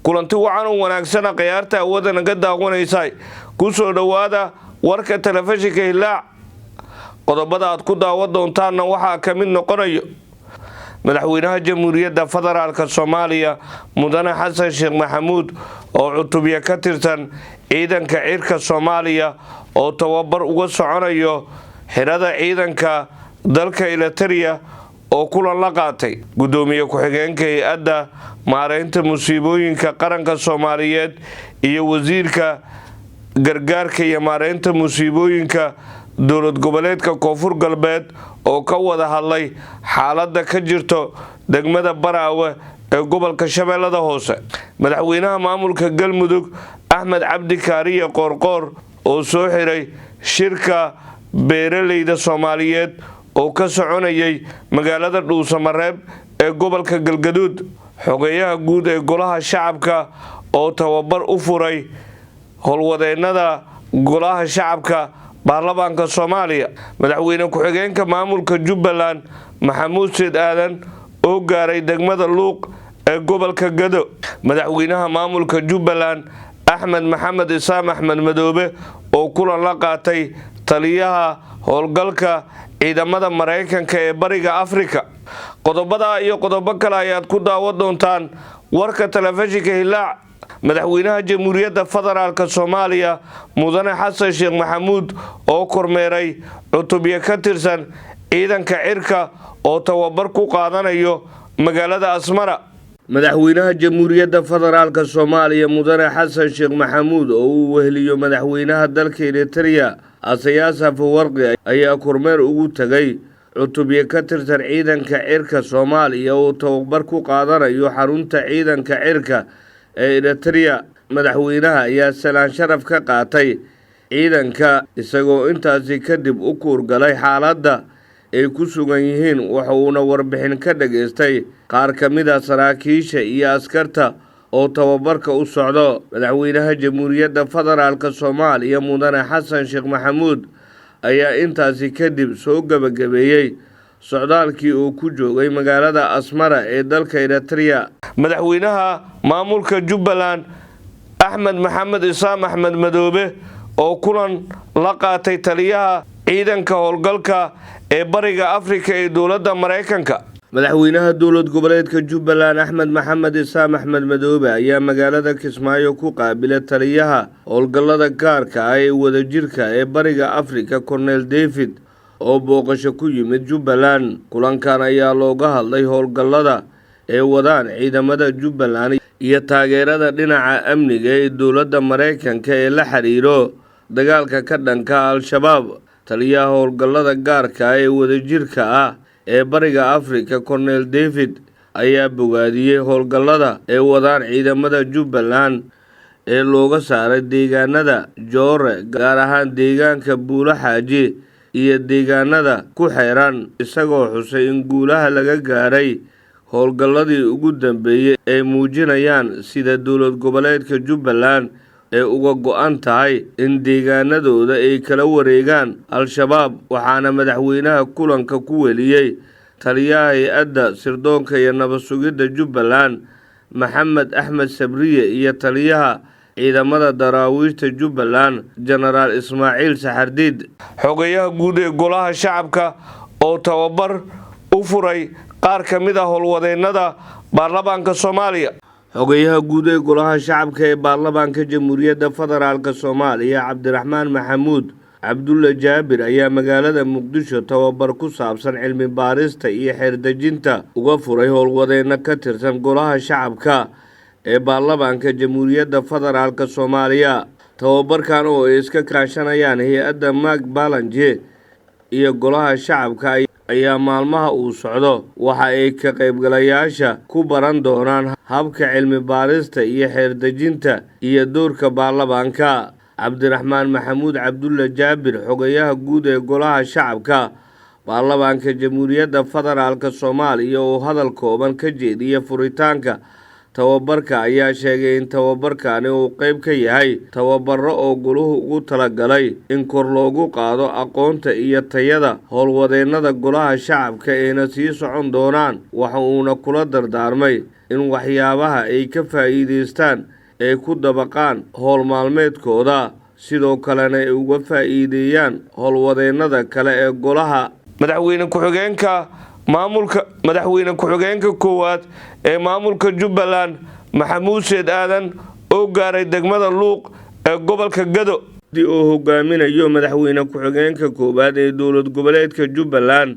kulanti wacan u wanaagsan qiyaarta awooda naga daawanaysa ku soo dhawaada warka telefishinka Hilaac qodobada aad ku daawan doontaan waxa ka mid noqonayo madaxweynaha jamhuuriyadda federaalka Soomaaliya mudane Xasan Sheekh Maxamuud oo cutubyo ka tirsan ciidanka cirka Soomaaliya oo tababar uga soconayo xirada ciidanka dalka Eritrea oo kulan la qaatay gudoomiye ku-xigeenka hay'adda maareynta musiibooyinka qaranka Soomaaliyeed iyo wasiirka gargaarka iyo maareynta musiibooyinka dowlad goboleedka Koonfur Galbeed oo ka wada hadlay xaaladda ka jirto degmada Baraawe ee gobolka Shabeellada Hoose madaxweynaha maamulka Galmudug Axmed Cabdi Kaariye Qoorqoor oo soo xiray shirka beeraleyda Soomaaliyeed oo ka soconayay magaalada Dhuusamareeb ee gobolka Galgaduud xogeyaha guud ee golaha shacabka oo tababar u furay howlwadeennada golaha shacabka baarlamaanka Soomaaliya madaxweyne ku-xigeenka maamulka Jubbaland Maxamuud Said Aadan oo gaaray degmada Luuq ee gobolka Gado madaxweynaha maamulka Jubbaland Axmed Maxamed Isaam Axmed Madoobe oo kulan la qaatay taliyaha howlgalka ciidamada Mareykanka ee Bariga Afrika qodobada iyo qodobo kale ayaad ku daawan doontaan warka telefishinka Hilaac madaxweynaha jamhuuriyadda federaalka Soomaaliya mudane Xasan Sheekh Maxamuud oo kormeeray cutubyo ka tirsan ciidanka cirka oo tababar ku qaadanayo magaalada Asmara madaxweynaha jamhuuriyadda federaalka Soomaaliya mudane Xasan Sheekh Maxamuud oo uu weheliyo madaxweynaha dalka Eritrea Isaias Afwerki ayaa kormeer ugu tagay cutubyo ka tirsan ciidanka cirka Soomaaliya oo tababar ku qaadanayo xarunta ciidanka cirka ee Eritrea madaxweynaha ayaa salaan sharaf ka qaatay ciidanka isagoo intaasi kadib u kuurgalay xaaladda ay ku sugan yihiin wuxuuna warbixin ka dhageystay qaar ka mid ah saraakiisha iyo askarta oo tababarka u socdo madaxweynaha jamhuuriyadda federaalka Soomaaliya mudane Xasan Sheekh Maxamuud ayaa intaasi kadib soo gabagabeeyay socdaalkii uu ku joogay magaalada Asmara ee dalka Eritrea madaxweynaha maamulka Jubbaland Axmed Maxamed Isaam Axmed Madoobe oo kulan la qaatay taliyaha ciidanka howlgalka ee Bariga Afrika ee dowladda Mareykanka madaxweynaha dowlad goboleedka Jubbaland Axmed Maxamed Isaam Axmed Madoobe ayaa magaalada Kismaayo ku qaabilay taliyaha howlgallada gaarka ah ee wadajirka ee Bariga Afrika Colonel David oo booqasho ku yimid Jubbaland kulankan ayaa looga hadlay howlgallada ee wadaan ciidamada Jubbaland iyo taageerada dhinaca amniga ee dowladda Mareykanka ee la xiriiro dagaalka ka dhanka Al-Shabaab taliyaha howlgallada gaarka ah ee wadajirka ah ee Bariga Afrika Colonel David ayaa bogaadiyay howlgallada ee wadaan ciidamada Jubbaland ee looga saaray deegaanada Joore gaar ahaan deegaanka Buula Xaaji iyo deegaanada ku xeeran isagoo xusay in guulaha laga gaaray howlgalladii ugu dambeeyay ay muujinayaan sida dowlad goboleedka Jubbaland ee uga go'an tahay in deegaanadooda ay kala wareegaan Al-Shabaab waxaana madaxweynaha kulanka ku weliyay taliyaha hay'adda sirdoonka iyo nabad sugidda Jubbaland Maxamed Axmed Sabriye iyo taliyaha ciidamada daraawiishta Jubbaland General Ismaaciil Saxardiid xogeyaha guud ee golaha shacabka oo tababar u furay qaar ka mid ah howlwadeennada baarlamaanka Soomaaliya xogeyaha guud ee golaha shacabka ee baarlamaanka jamhuuriyadda federaalka Soomaaliya Cabdiraxmaan Maxamuud Cabdulle Jaabir ayaa magaalada Muqdisho tababar ku saabsan cilmi baarista iyo xeerdejinta uga furay howlwadeenno ka tirsan golaha shacabka ee baarlamaanka jamhuuriyadda federaalka Soomaaliya tababarkan oo ay iska kaashanayaan hay'adda Mark Balanje iyo golaha shacabka ayaa maalmaha uu socdo waxa ay ka qaybgalayaasha ku baran doonaan habka cilmi baarista iyo xeerdejinta iyo doorka baarlamaanka Cabdiraxmaan Maxamuud Cabdulle Jaabir xogeyaha guud ee golaha shacabka baarlamaanka jamhuuriyadda federaalka Soomaaliya oo hadal kooban ka jeediyay furitaanka tababarka ayaa sheegay in tababarkani uu qayb ka yahay tababaro oo goluhu ugu talagalay in kor loogu qaado aqoonta iyo tayada howlwadeennada golaha shacabka ayna sii socon doonaan waxa uuna kula dardaarmay in waxyaabaha ay ka faa'iideystaan ay ku dabaqaan howl maalmeedkooda sidoo kalena ay uga faa'iideeyaan howlwadeennada kale ee golaha. madaxweyne ku-xigeenka koowaad ee maamulka Jubbaland Maxamuud Seyd Aadan oo gaaray degmada Luuq ee gobolka Gado oo hogaaminayo madaxweyne ku-xigeenka koowaad ee dowlad goboleedka Jubbaland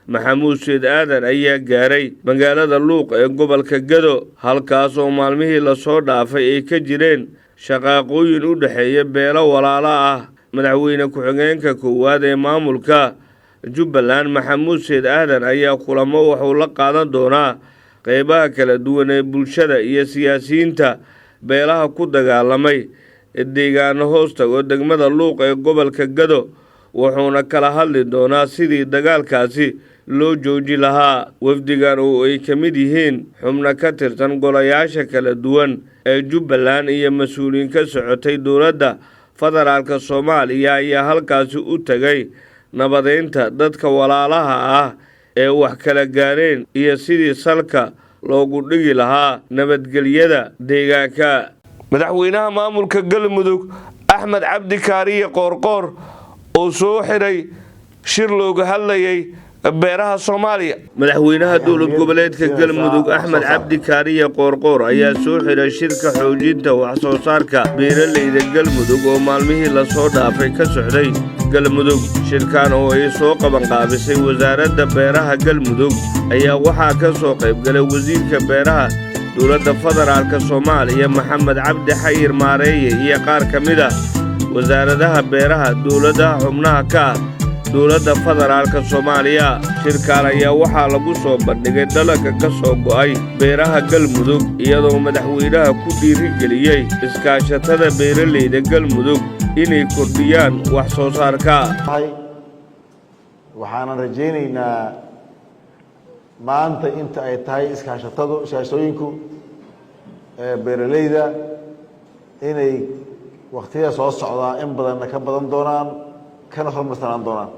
Maxamuud Seyd Aadan ayaa gaaray magaalada Luuq ee gobolka Gado halkaas oo maalmihii la soo dhaafay ay ka jireen shaqaaqooyin u dhaxeeya beelo walaalo ah. madaxweyne ku-xigeenka koowaad ee maamulka Jubbaland Maxamuud Seyd Aadan ayaa kulamo wuxuu la qaadan doonaa qaybaha kala duwan ee bulshada iyo siyaasiyiinta beelaha ku dagaalamay deegaano hoosta oo degmada Luuq ee gobolka Gado wuxuuna kala hadli doonaa sidii dagaalkaasi loo jooji lahaa. wafdigan oo ay ka mid yihiin xubno ka tirsan golayaasha kala duwan ee Jubbaland iyo mas'uuliyiin ka socotay dowladda federaalka Soomaaliya ayaa halkaasi u tagay nabadeynta dadka walaalaha ah ee wax kala gaareen iyo sidii salka loogu dhigi lahaa nabadgelyada deegaanka. madaxweynaha maamulka Galmudug Axmed Cabdi Kaariye Qoorqoor oo soo xiray shir looga hadlayay beeraha Soomaaliya. madaxweynaha dowlad goboleedka Galmudug Axmed Cabdi Kaariye Qoorqoor ayaa soo xiray shirka xoojinta wax soo saarka beeralayda Galmudug oo maalmihii la soo dhaafay ka socday Galmudug. shirkan oo ay soo qaban qaabisay wasaaradda beeraha Galmudug ayaa waxaa ka soo qayb galay wasiirka beeraha dowladda federaalka Soomaaliya Maxamed Cabdi Xayir Maareeye iyo qaar ka mid ah wasaaradaha beeraha dowladaha xubnaha ka ah dowladda federaalka Soomaaliya. shirkan ayaa waxaa lagu soo bandhigay dalagga ka soo go'ay beeraha Galmudug iyadoo madaxweynaha ku dhiirigeliyay iskaashatada beeralayda Galmudug inay kordhiyaan wax soo saarka. waxaan rajaynaynaa maanta inta ay tahay iskaashooyinku beeralayda inay waqtiga soo socdaa in badan ka badan doonaan kana hormarsanaan doonaan.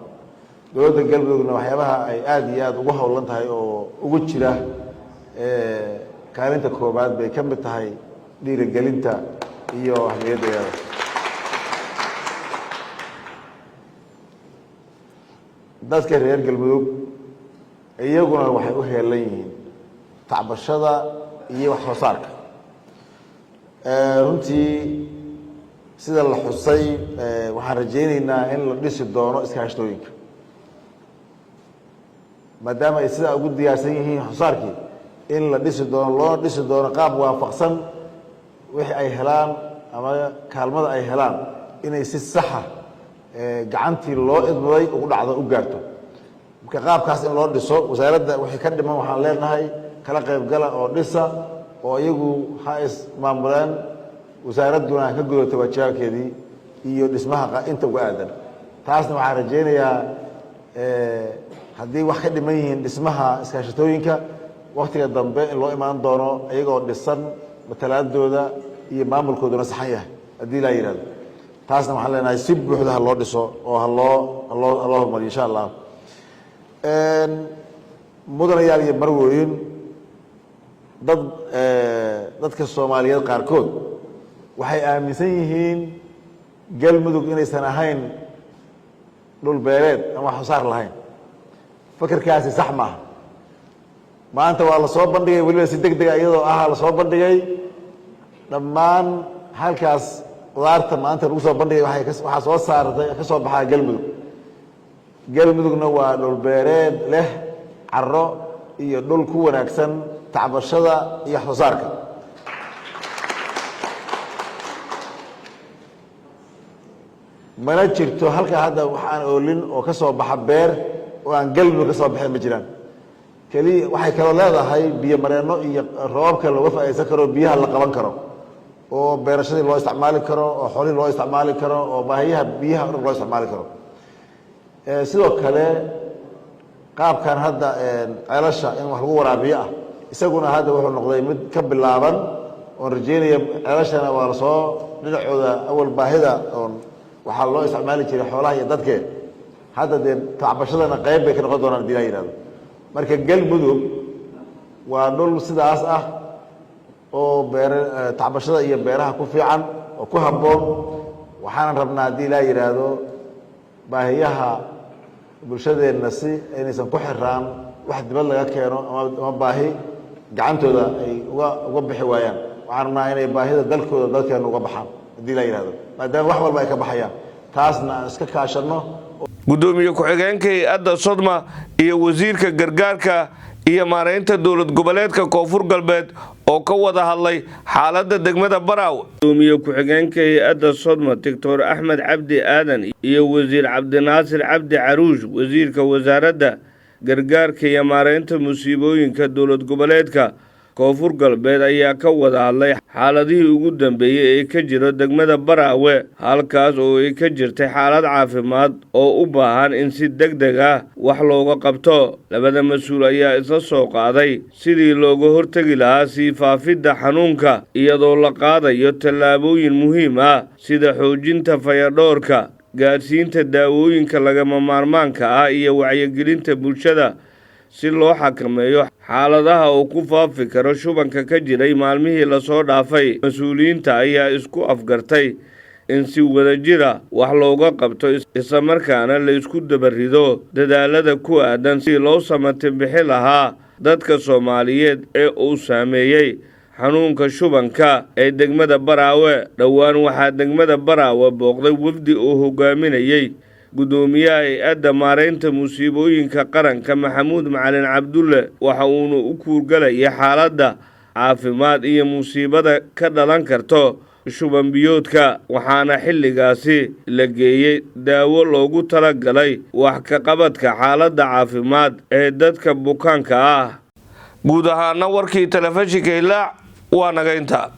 dowladda Galmudugna waxyaabaha ay aad iyo aad ugu howlan tahay oo ugu jira kaalinta koobaad bay ka mid tahay dhiirigelinta iyo ahmiyaddeeda. dadka reer Galmudug iyaguna waxay u heelan yihiin tacbashada iyo wax soo saarka. runtii sida la xusay waxaan rajaynaynaa in la dhisi doono iskaashatooyinka maadaama ay sidaa ugu diyaarsan yihiin xusaarkii in la dhisi doono loo dhisi doono qaab waafaqsan wixii ay helaan ama kaalmada ay helaan inay si saxa gacantii loo idmaday ugu dhacdo u gaarto. marka qaabkaas in loo dhiso wasaaradda wixii ka dhiman waxaan leenahay kala qaybgala oo dhisa oo iyagu ha is maamuleen wasaaradduna ka gudato waajibaadkeedii iyo dhismaha inta uga aadan. taasna waxaan rajaynayaa haddii wax ka dhiman yihiin dhismaha iskaashatooyinka waqtiga dambe in loo imaan doono iyagoo dhisan matalaadooda iyo maamulkooduna saxan yahay haddii laa yidhahdo. taasna waxaan leenahay si buuxda ha loo dhiso oo ha loo hormariyo insha allah. mudanayaal iyo marwooyin dadka Soomaaliyeed qaarkood waxay aaminsan yihiin Galmudug inaysan ahayn dhul beereed ama wax soo saar lahayn. fikirkaasi sax maaha. maanta waa la soo bandhigay weliba si degdeg ah iyadoo la soo bandhigay dhammaan halkaas qudaarta maanta lagu soo bandhigay waxaa soo saartay ka soo baxaa Galmudug. Galmudugna waa dhul beereed leh carro iyo dhul ku wanaagsan tacbashada iyo wax soo saarka. mana jirto halka hadda waxaan oolin oo ka soo baxa beer oo aan Galmudug ka soo baxin ma jiraan. kaliya waxay kaloo leedahay biyo mareeno iyo roobka looga faa'iideysan karo biyaha la qaban karo oo beerashadii loo isticmaali karo oo xoolihii loo isticmaali karo oo baahiyaha biyaha loo isticmaali karo. sidoo kale qaabkan hadda ceelasha in wax lagu waraabiyo ah isaguna hadda wuxuu noqday mid ka bilaaban oo rajeynaya ceelashana waa la soo dhinacooda awal baahida oo waxaa loo isticmaali jiray xoolaha iyo dadke hadda dee tacbashadana qayb bay ka noqon doonaan hadii la yidhahdo. marka Galmudug waa dhul sidaas ah oo tacbashada iyo beeraha ku fiican oo ku habboon waxaan rabnaa haddii la yiraahdo baahiyaha bulshadeenna si inaysan ku xiraan wax dibad laga keeno ama baahi gacantooda ay uga bixi waayaan waxaan rabnaa inay baahida dalkooda dalkeena uga baxaan haddii la yiraahdo maadaama wax walba ay ka baxayaan taasna aan iska kaashano. gudoomiye ku-xigeenka hay-adda Sodma iyo wasiirka gargaarka iyo maareynta dowlad goboleedka Koonfur Galbeed oo ka wada hadlay xaaladda degmada Baraawe. gudoomiye ku-xigeenka hay-adda Sodma Dr. Axmed Cabdi Aadan iyo wasiir Cabdinaasir Cabdi Caruush wasiirka wasaaradda gargaarka iyo maareynta musiibooyinka dowlad goboleedka Koonfur Galbeed ayaa ka wada hadlay xaaladihii ugu dambeeyay ee ka jira degmada Baraawe halkaas oo ay ka jirtay xaalad caafimaad oo u baahan in si degdeg ah wax looga qabto. labada mas'uul ayaa isla soo qaaday sidii looga hortagi lahaa sii faafidda xanuunka iyadoo la qaadayo tallaabooyin muhiim ah sida xoojinta fayadhowrka, gaarsiinta daawooyinka lagama maarmaanka ah iyo wacyigelinta bulshada si loo xakameeyo xaaladaha uu ku faafi karo shubanka ka jiray maalmihii la soo dhaafay. mas'uuliyiinta ayaa isku afgartay in si wadajira wax looga qabto isla markaana la isku dabarido dadaalada ku aadan si loo samatabixi lahaa dadka Soomaaliyeed ee uu saameeyay xanuunka shubanka ee degmada Baraawe. dhowaan waxaa degmada Baraawe booqday wafdi uu hogaaminayay gudoomiyaha hay-adda maareynta musiibooyinka qaranka Maxamuud Macalin Cabdulle waxa uuna u kuurgalayay xaaladda caafimaad iyo musiibada ka dhalan karto shuban biyoodka waxaana xilligaasi la geeyay daawo loogu talagalay wax ka qabadka xaaladda caafimaad ee dadka bukaanka ah. guud ahaan warkii telefishinka Hilaac waa naga inta.